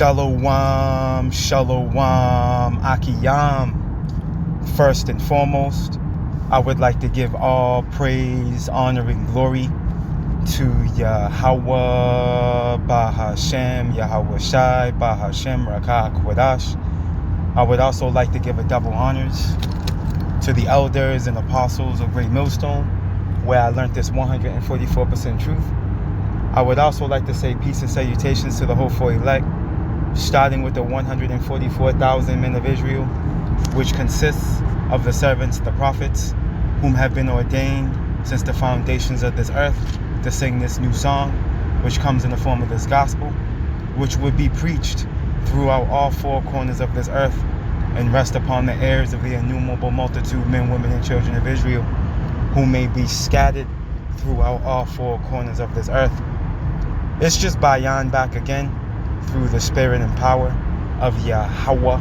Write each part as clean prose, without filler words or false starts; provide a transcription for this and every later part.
Shalom, shalom, akiyam. First and foremost, I would like to give all praise, honor, and glory to Yahweh, Bahashem, Yahweh Shai, Bahashem, Rakah Kwadash. I would also like to give a double honors to the elders and apostles of Great Millstone, where I learned this 144% truth. I would also like to say peace and salutations to the hopeful elect, starting with the 144,000 men of Israel, which consists of the servants, the prophets, whom have been ordained since the foundations of this earth to sing this new song, which comes in the form of this gospel, which would be preached throughout all four corners of this earth and rest upon the heirs of the innumerable multitude, men, women, and children of Israel, who may be scattered throughout all four corners of this earth. It's just Bayan back again through the spirit and power of Yahweh,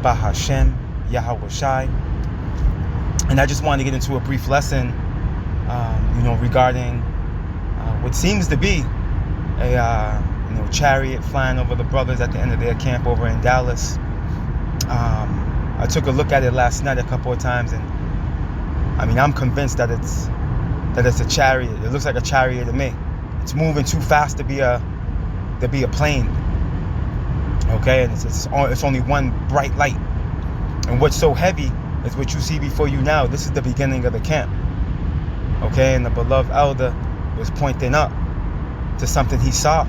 Bahashem, Yahweh Shai. And I just wanted to get into a brief lesson, regarding what seems to be a chariot flying over the brothers at the end of their camp over in Dallas. I took a look at it last night a couple of times, and I'm convinced that it's a chariot. It looks like a chariot to me. It's moving too fast to be a plane. Okay, and it's only one bright light. And what's so heavy is what you see before you now. This is the beginning of the camp. Okay, and the beloved elder was pointing up to something he saw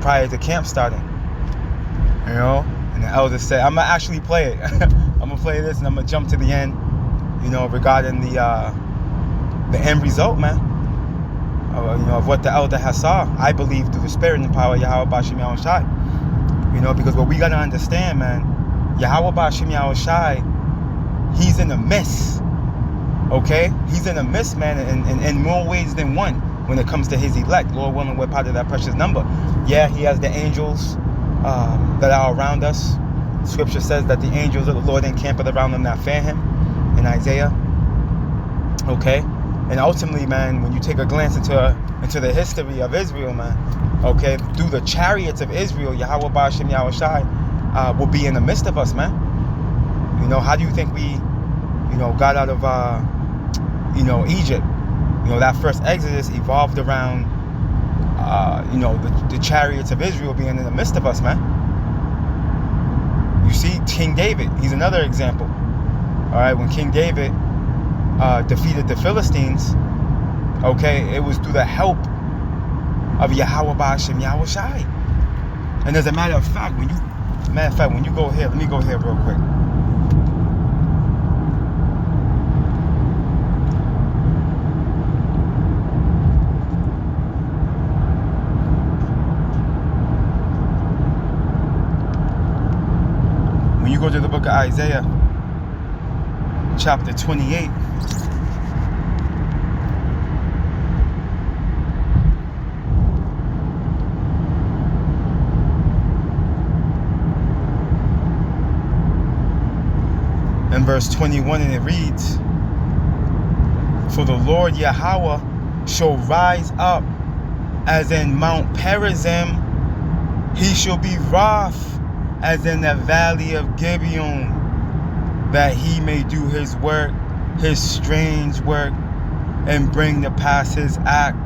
prior to camp starting. And the elder said, I'm gonna actually play it. I'm gonna play this and I'm gonna jump to the end, regarding the end result, man. Of what the elder has saw, I believe, through the spirit and power of Yahweh Bashim Yahweh Shai. Because what we gotta understand, man, Yahweh Bashim Yahweh Shai, he's in the midst. Okay? He's in the midst, man, in more ways than one when it comes to his elect. Lord willing, we're part of that precious number. Yeah, he has the angels that are around us. Scripture says that the angels of the Lord encampeth around them that fear him in Isaiah. Okay? And ultimately, man, when you take a glance into the history of Israel, man, okay, through the chariots of Israel, Yahweh Ba'ashem Yahweh Shai will be in the midst of us, man. How do you think we, got out of, Egypt? That first Exodus evolved around, the chariots of Israel being in the midst of us, man. You see, King David, he's another example. All right, when King David defeated the Philistines, okay, it was through the help of Yahweh Ba'ashem Yahweh Shai. And as a matter of fact, when you go here, let me go here real quick. When you go to the book of Isaiah, chapter 28, in verse 21, and it reads, for the Lord Yahweh shall rise up as in Mount Perazim, he shall be wroth as in the valley of Gibeon, that he may do his work, his strange work, and bring to pass his act,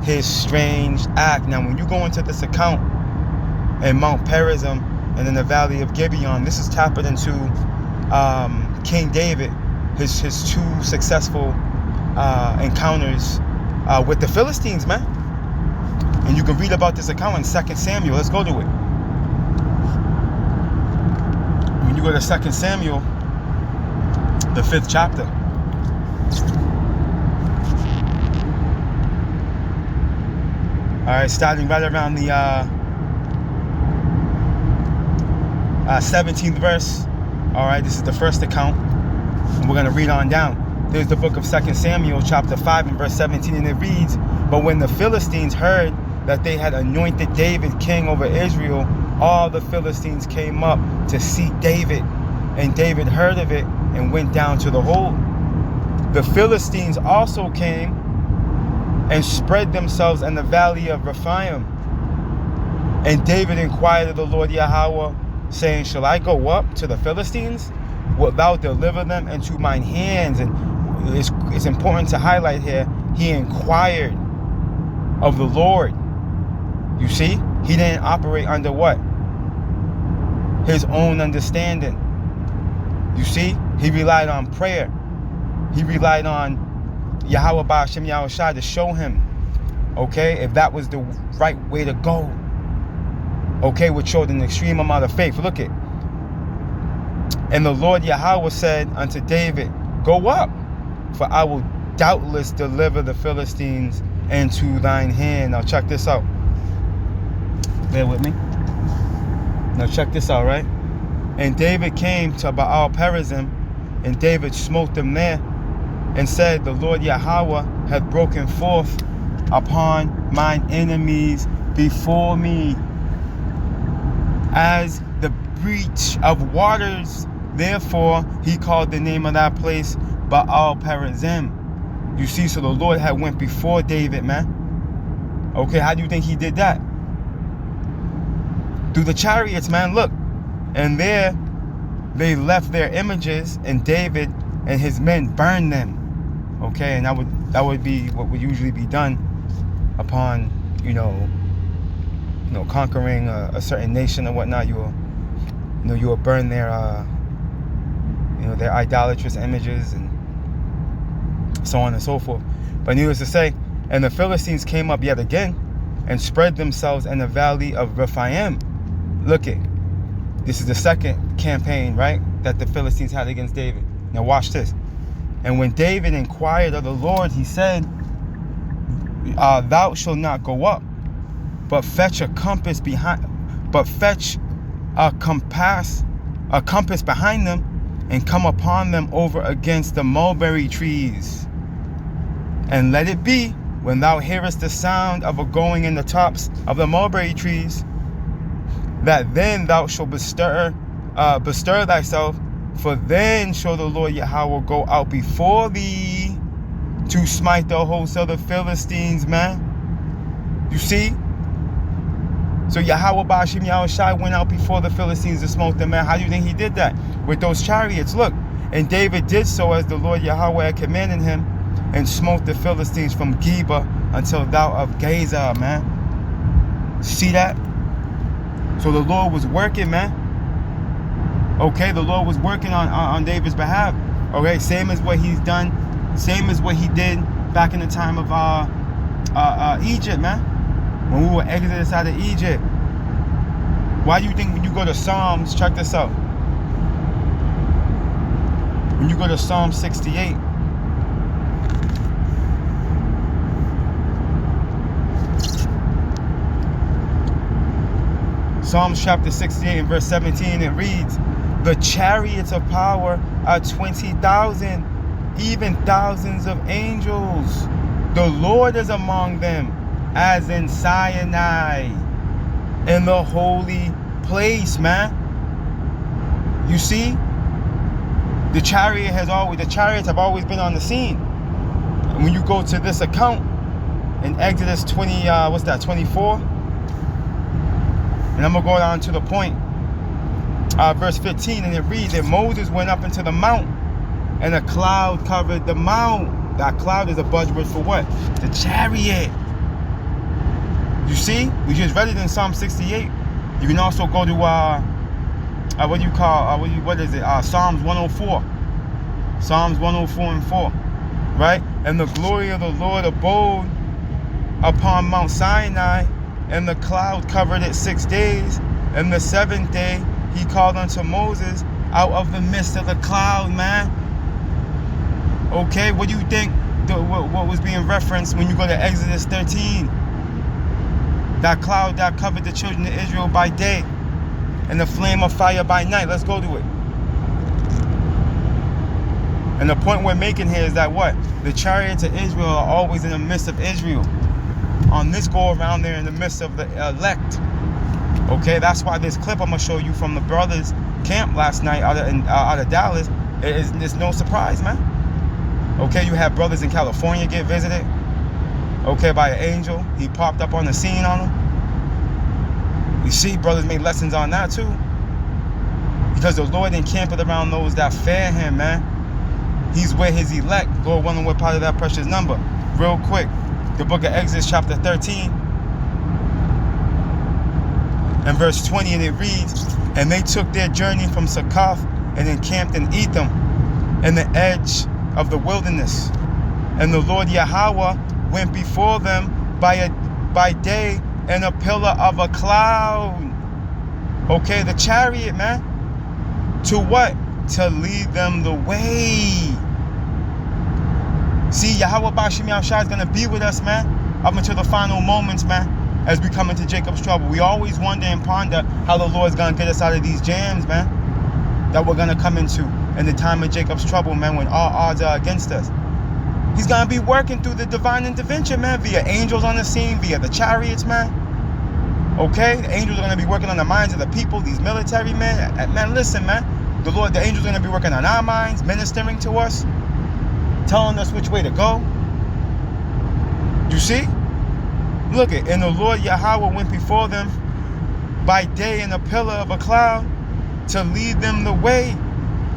his strange act. Now, when you go into this account in Mount Perazim and in the valley of Gibeon, this is tapping into King David, his two successful encounters with the Philistines, man. And you can read about this account in 2 Samuel. Let's go to it. When you go to 2 Samuel, the 5th chapter. All right, starting right around the 17th verse. All right, this is the first account, and we're going to read on down. There's the book of 2 Samuel, chapter 5, and verse 17, and it reads, but when the Philistines heard that they had anointed David king over Israel, all the Philistines came up to seek David, and David heard of it and went down to the hold. The Philistines also came and spread themselves in the valley of Rephaim, And David inquired of the Lord Yahweh, saying, shall I go up to the Philistines? Wilt thou deliver them into mine hands? And it's important to highlight here, he inquired of the Lord. You see, he didn't operate under what? His own understanding. You see, he relied on prayer. He relied on Yahweh Ba'ashem Yahushai to show him, okay, if that was the right way to go. Okay, which showed an extreme amount of faith. Look it. And the Lord Yahweh said unto David, go up, for I will doubtless deliver the Philistines into thine hand. Now check this out. Bear with me. Now check this out, right? And David came to Baal Perazim, and David smote them there, and said, the Lord Yahweh hath broken forth upon mine enemies before me, as the breach of waters. Therefore he called the name of that place Baal Perazim. You see, so the Lord had went before David, man. Okay, how do you think he did that? Through the chariots, man. Look, and there they left their images, and David and his men burned them. Okay, and that would be what would usually be done upon conquering a certain nation or whatnot. You will burn their their idolatrous images and so on and so forth. But needless to say, and the Philistines came up yet again and spread themselves in the valley of Rephaim. Look it. This is the second campaign, right, that the Philistines had against David. Now watch this. And when David inquired of the Lord, he said, thou shalt not go up, but fetch a compass behind them, and come upon them over against the mulberry trees. And let it be, when thou hearest the sound of a going in the tops of the mulberry trees, that then thou shalt bestir thyself, for then shall the Lord Yahweh go out before thee to smite the host of the Philistines, man. You see? So Yahweh Ba'ashem Yahushai went out before the Philistines to smote them, man. How do you think he did that? With those chariots. Look, and David did so as the Lord Yahweh had commanded him, and smote the Philistines from Geba until thou of Gaza, man. See that? So the Lord was working, man. Okay, the Lord was working on David's behalf. Okay, same as what he's done, same as what he did back in the time of Egypt, man. When we were exited out of Egypt. Why do you think when you go to Psalms, check this out. When you go to Psalm 68, Psalms chapter 68 and verse 17, it reads, the chariots of power are 20,000, even thousands of angels. The Lord is among them, as in Sinai, in the holy place, man. You see, the chariots have always been on the scene. And when you go to this account in Exodus 24, and I'm gonna go down to the point, verse 15, and it reads that Moses went up into the mount, and a cloud covered the mount. That cloud is a buzzword for what? The chariot. You see, we just read it in Psalm 68. You can also go to Psalms 104. Psalms 104 and 4, right? And the glory of the Lord abode upon Mount Sinai, and the cloud covered it 6 days. And the seventh day he called unto Moses out of the midst of the cloud, man. Okay, what do you think what was being referenced when you go to Exodus 13? That cloud that covered the children of Israel by day, and the flame of fire by night. Let's go to it. And the point we're making here is that what? The chariots of Israel are always in the midst of Israel. On this go around, they're in the midst of the elect. Okay, that's why this clip I'm gonna show you from the brothers' camp last night out of Dallas, it's no surprise, man. Okay, you have brothers in California get visited, okay, by an angel. He popped up on the scene on them. You see, brothers made lessons on that too. Because the Lord encampeth around those that fear him, man. He's with his elect. Lord willing, we're part of that precious number. Real quick, the book of Exodus chapter 13 and verse 20, and it reads, and they took their journey from Succoth and encamped in Etham, in the edge of the wilderness. And the Lord Yahweh went before them by day in a pillar of a cloud. Okay, the chariot, man. To what? To lead them the way. See, Yahweh Bashim Yahushua is going to be with us, man, up until the final moments, man, as we come into Jacob's trouble. We always wonder and ponder how the Lord's going to get us out of these jams, man, that we're going to come into in the time of Jacob's trouble, man, when all odds are against us. He's going to be working through the divine intervention, man, via angels on the scene, via the chariots, man. Okay? The angels are going to be working on the minds of the people, these military men. Man, listen, man. The angels are going to be working on our minds, ministering to us, telling us which way to go. You see? Look it. And the Lord Yahweh went before them by day in a pillar of a cloud to lead them the way,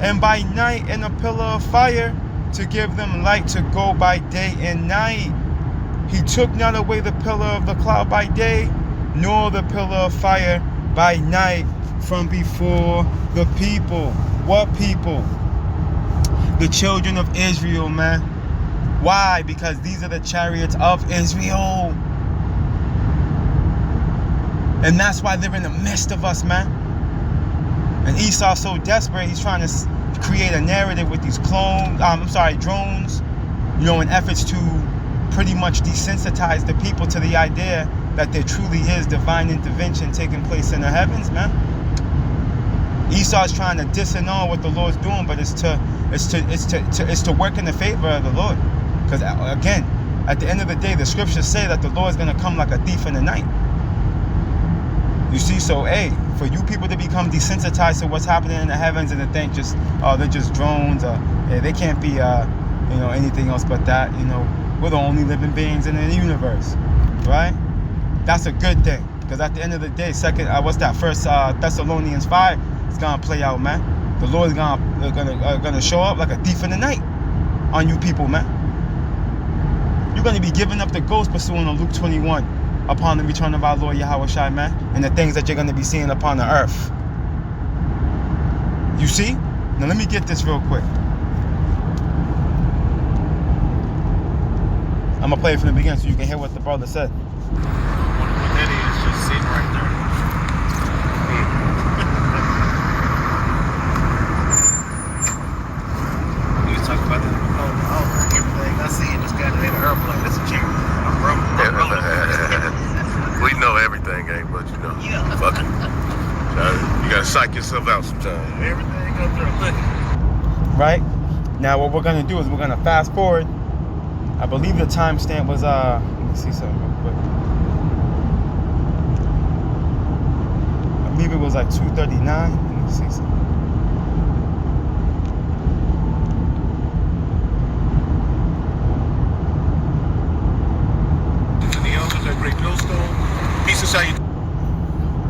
and by night in a pillar of fire to give them light to go by day and night. He took not away the pillar of the cloud by day, nor the pillar of fire by night from before the people. What people? The children of Israel, man. Why? Because these are the chariots of Israel. And that's why they're in the midst of us, man. And Esau's so desperate, he's trying to create a narrative with these drones, you know, in efforts to pretty much desensitize the people to the idea that there truly is divine intervention taking place in the heavens, man. Esau's trying to disannul what the Lord's doing, but it's to work in the favor of the Lord. Because again, at the end of the day, the scriptures say that the Lord's going to come like a thief in the night. You see, so hey, for you people to become desensitized to what's happening in the heavens and to think just, oh, they're just drones, or yeah, they can't be, anything else but that. You know, we're the only living beings in the universe, right? That's a good thing, because at the end of the day, First Thessalonians 5 is gonna play out, man. The Lord is gonna show up like a thief in the night on you people, man. You're gonna be giving up the ghost pursuing on Luke 21 upon the return of our Lord Yahweh Shai, man, and the things that you're gonna be seeing upon the earth. You see? Now let me get this real quick. I'm gonna play it from the beginning so you can hear what the brother said. What that is, just sitting right there. We was talking about this before. Everything I see in this goddamn airplane, that's a chick. I'm broke. We know everything ain't, but you know. Yeah. Fuck it. You gotta psych yourself out sometimes. Everything up there looking. Right? Now what we're gonna do is we're gonna fast forward. I believe the timestamp was let me see something real quick. I believe it was like 2:39. Let me see something. The elders at Great Millstone. Peace and salute.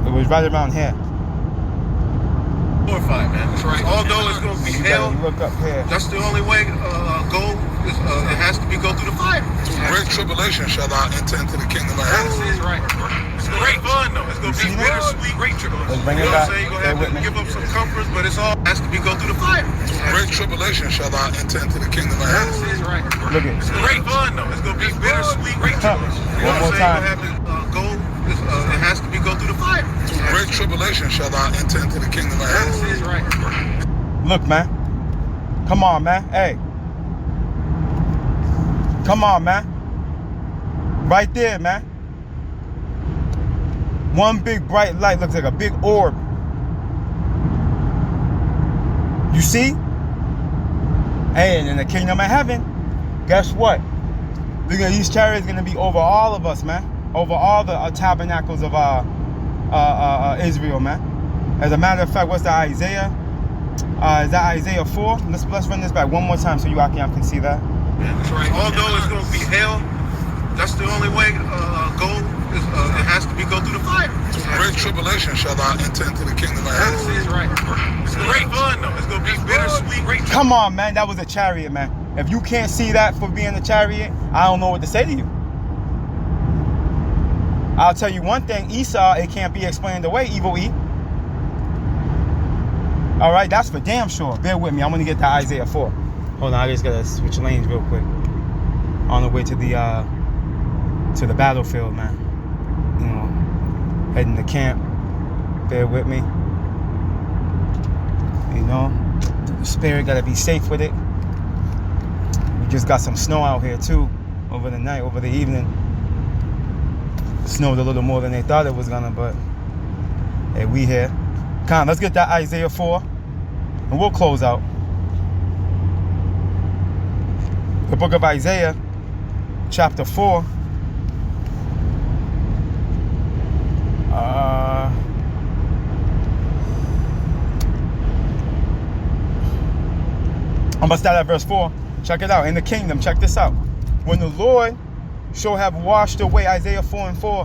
It was right around here. Glorified, man. That's right. Although it's gonna be hell, You look up here. that's the only way go. It has to be go through the fire. Great tribulation shall not enter into the kingdom of heaven. That's right. It's great fun though. It's gonna be bittersweet. Great tribulation. Let's bring You it know what back. I'm saying? You're Stay gonna with have me. to give up some comforts, but it's all has to be go through the fire. Great tribulation shall not enter into the kingdom of heaven. That's right. Look at It's great fun though. It's gonna be bittersweet. Great tribulation. You know One more what I'm saying? time. You're gonna have to go. It has to be go through the fire. Great tribulation shall not enter into the kingdom of heaven. That's right. Look, man. Come on, man. Hey. Come on, man. Right there, man. One big bright light looks like a big orb. You see? Hey, and in the kingdom of heaven, guess what? These chariots are going to be over all of us, man. Over all the tabernacles of Israel, man. As a matter of fact, what's that, Isaiah? Is that Isaiah 4? Let's run this back one more time so you Akiam can see that. That's right. Although it's gonna be hell, That's the only way go is it has to be go through the fire. Great tribulation shall thou enter into the kingdom of heaven. This is right. It's great fun though. It's gonna be bittersweet. Come on, man. That was a chariot, man. If you can't see that for being a chariot, I don't know what to say to you. I'll tell you one thing. Esau, it can't be explained away, Evil E. All right, that's for damn sure. Bear with me. I'm going to get to Isaiah 4. Hold on, I just got to switch lanes real quick. On the way to the battlefield, man. You know, heading to camp. Bear with me. You know, the spirit got to be safe with it. We just got some snow out here, too, over the night, over the evening. Snowed a little more than they thought it was gonna, but hey, we here. Come on, let's get that Isaiah 4, and we'll close out. The book of Isaiah, chapter 4. I'm gonna start at verse 4. Check it out. In the kingdom, check this out. When the Lord shall have washed away, Isaiah 4 and 4.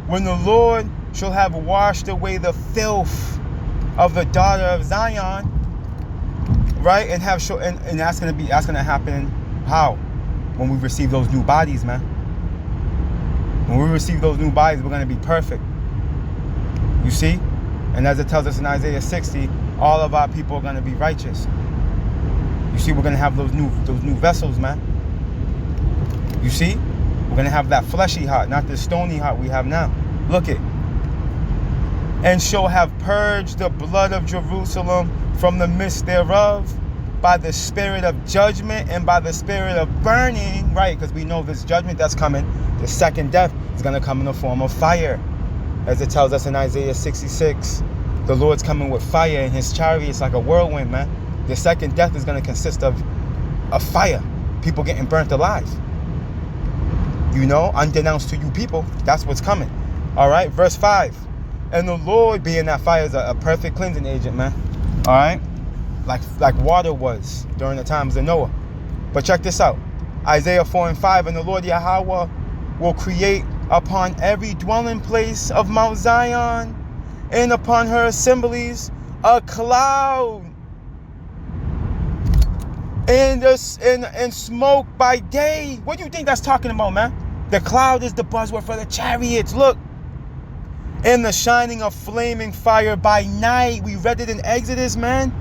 When the Lord shall have washed away the filth of the daughter of Zion, right? And that's gonna happen how? When we receive those new bodies, man. When we receive those new bodies, we're gonna be perfect. You see? And as it tells us in Isaiah 60, all of our people are gonna be righteous. You see, we're gonna have those new vessels, man. You see? We're going to have that fleshy heart, not the stony heart we have now. Look it. And shall have purged the blood of Jerusalem from the midst thereof by the spirit of judgment and by the spirit of burning, right? Because we know this judgment that's coming, the second death, is going to come in the form of fire. As it tells us in Isaiah 66, the Lord's coming with fire and his chariot is like a whirlwind, man. The second death is going to consist of fire. People getting burnt alive. You know, unbeknownst to you people, that's what's coming. All right, verse 5. And the Lord, being that fire, is a perfect cleansing agent, man. All right, like water was during the times of Noah. But check this out. Isaiah 4 and 5. And the Lord Yahweh will create upon every dwelling place of Mount Zion and upon her assemblies a cloud and smoke by day. What do you think that's talking about, man? The cloud is the buzzword for the chariots. Look. And the shining of flaming fire by night. We read it in Exodus, man.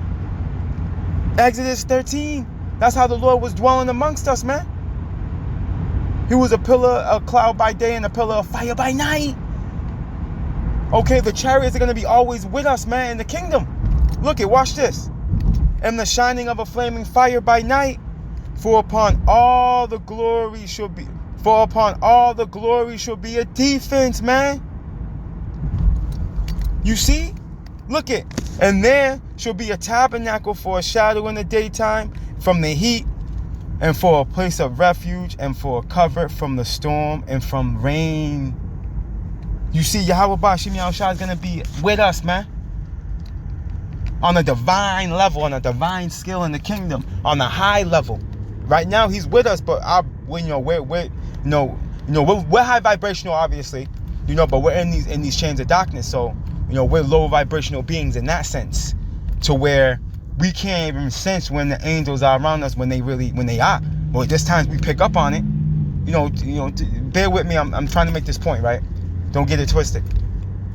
Exodus 13. That's how the Lord was dwelling amongst us, man. He was a pillar of cloud by day and a pillar of fire by night. Okay, the chariots are going to be always with us, man, in the kingdom. Look it, watch this. And the shining of a flaming fire by night, for upon all the glory shall be a defense, man. You see? Look it. And there shall be a tabernacle for a shadow in the daytime from the heat, and for a place of refuge, and for a cover from the storm and from rain. You see, Yahweh Bashim Yahushua is going to be with us, man. On a divine level, on a divine skill in the kingdom, on a high level. Right now, he's with us, but we're high vibrational, obviously, but we're in these chains of darkness. So, we're low vibrational beings in that sense, to where we can't even sense when the angels are around us when they are. But there's times we pick up on it. Bear with me. I'm trying to make this point, right? Don't get it twisted.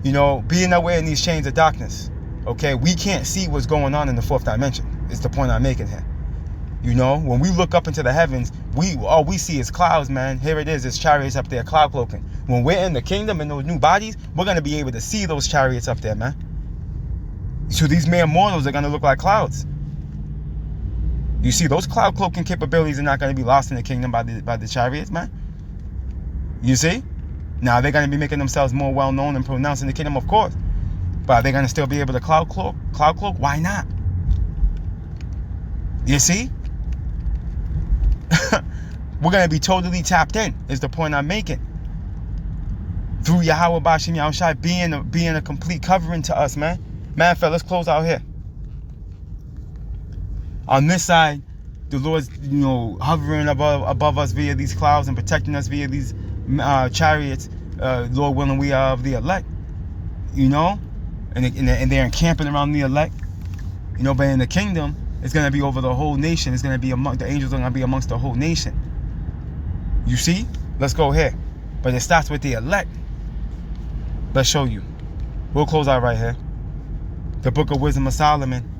Being that we're in these chains of darkness. Okay, we can't see what's going on in the fourth dimension. Is the point I'm making here. When we look up into the heavens, all we see is clouds, man. Here it is, it's chariots up there, cloud cloaking. When we're in the kingdom in those new bodies, we're going to be able to see those chariots up there, man. So these mere mortals are going to look like clouds. You see, those cloud cloaking capabilities are not going to be lost in the kingdom by the chariots, man. You see? Now, they're going to be making themselves more well-known and pronounced in the kingdom, of course. But are they going to still be able to cloud cloak? Why not? You see? We're going to be totally tapped in, is the point I'm making. Through Yahweh Bashim Yahushua being a complete covering to us, man. Man, let's close out here. On this side, The Lord's, hovering above us via these clouds and protecting us via these chariots. Lord willing, we are of the elect. And they're encamping around the elect. But in the kingdom, it's going to be over the whole nation. It's going to be the angels are going to be amongst the whole nation. You see? Let's go here. But it starts with the elect. Let's show you. We'll close out right here. The Book of Wisdom of Solomon.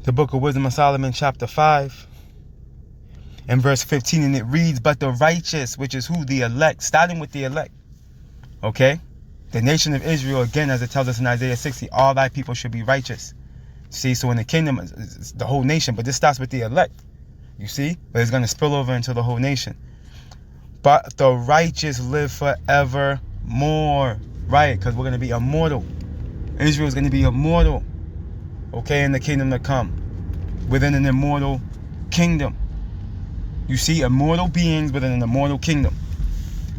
The Book of Wisdom of Solomon, chapter 5, and verse 15, and it reads, "But the righteous," which is who? The elect, starting with the elect. Okay? The nation of Israel, again, as it tells us in Isaiah 60, all thy people should be righteous. See, so in the kingdom, it's the whole nation, but this starts with the elect. You see? But it's going to spill over into the whole nation. But the righteous live forevermore. Right? Because we're going to be immortal. Israel is going to be immortal. Okay, in the kingdom to come, within an immortal kingdom. You see, immortal beings within an immortal kingdom.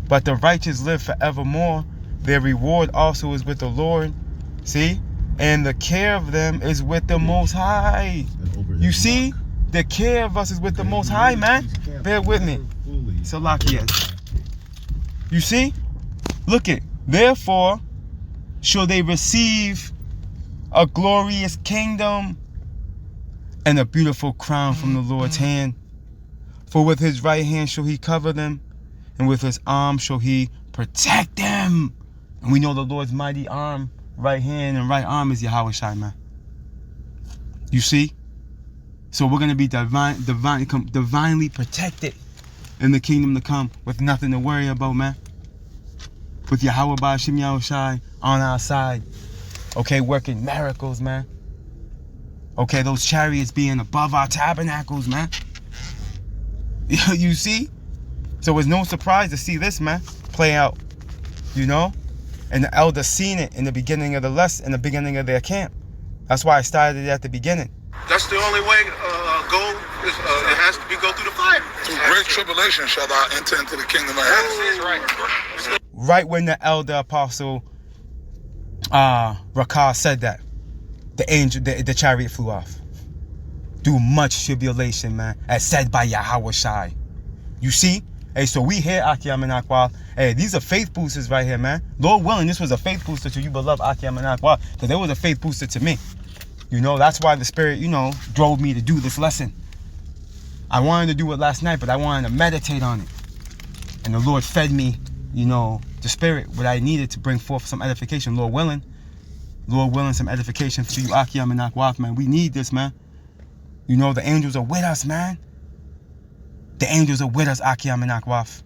But the righteous live forevermore. Their reward also is with the Lord. See? And the care of them is with the Most High. You see? The care of us is with the Most High, man. Bear with me. Salakia. You see? Look it. Therefore, shall they receive a glorious kingdom and a beautiful crown from the Lord's hand. For with his right hand shall he cover them, and with his arm shall he protect them. And we know the Lord's mighty arm, right hand and right arm is Yahweh Shai, man. You see? So we're going to be divinely protected in the kingdom to come with nothing to worry about, man. With Yahweh Ba'ashim Yahweh Shai on our side. Okay, working miracles, man. Okay, those chariots being above our tabernacles, man. You see? So it's no surprise to see this, man, play out. And the elders seen it in the beginning of the lesson, in the beginning of their camp. That's why I started it at the beginning. That's the only way it has to go through the fire. Through great tribulation shall thou enter into the kingdom of heaven. Right when the elder apostle Rakah said that, the chariot flew off. Through much tribulation, man, as said by Yahweh Shai. You see? Hey, so we here, Akiyam and Akwal. Hey, these are faith boosters right here, man. Lord willing, this was a faith booster to you, beloved Akiyam and Akwal, because it was a faith booster to me. That's why the Spirit, drove me to do this lesson. I wanted to do it last night, but I wanted to meditate on it. And the Lord fed me, the Spirit, what I needed to bring forth some edification. Lord willing, some edification for you, Akiyam and Akwal, man. We need this, man. The angels are with us, man. The angels are with us, Akiyam and Akwaf.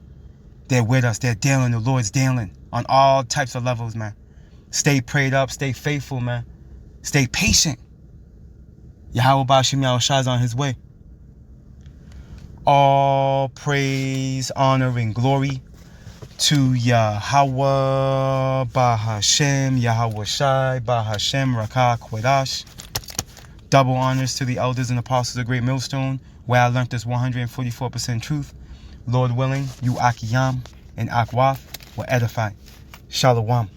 They're with us. They're dealing. The Lord's dealing on all types of levels, man. Stay prayed up. Stay faithful, man. Stay patient. Yahweh Ba'ashim Yahweh Shai is on his way. All praise, honor, and glory to Yahweh Ba'Hashem, Yahweh Shai, Ba'Hashem, Rakah, Quedash. Double honors to the elders and apostles of Great Millstone, where I learned this 144% truth. Lord willing, you Akiyam and Akwaf will edify. Shalom.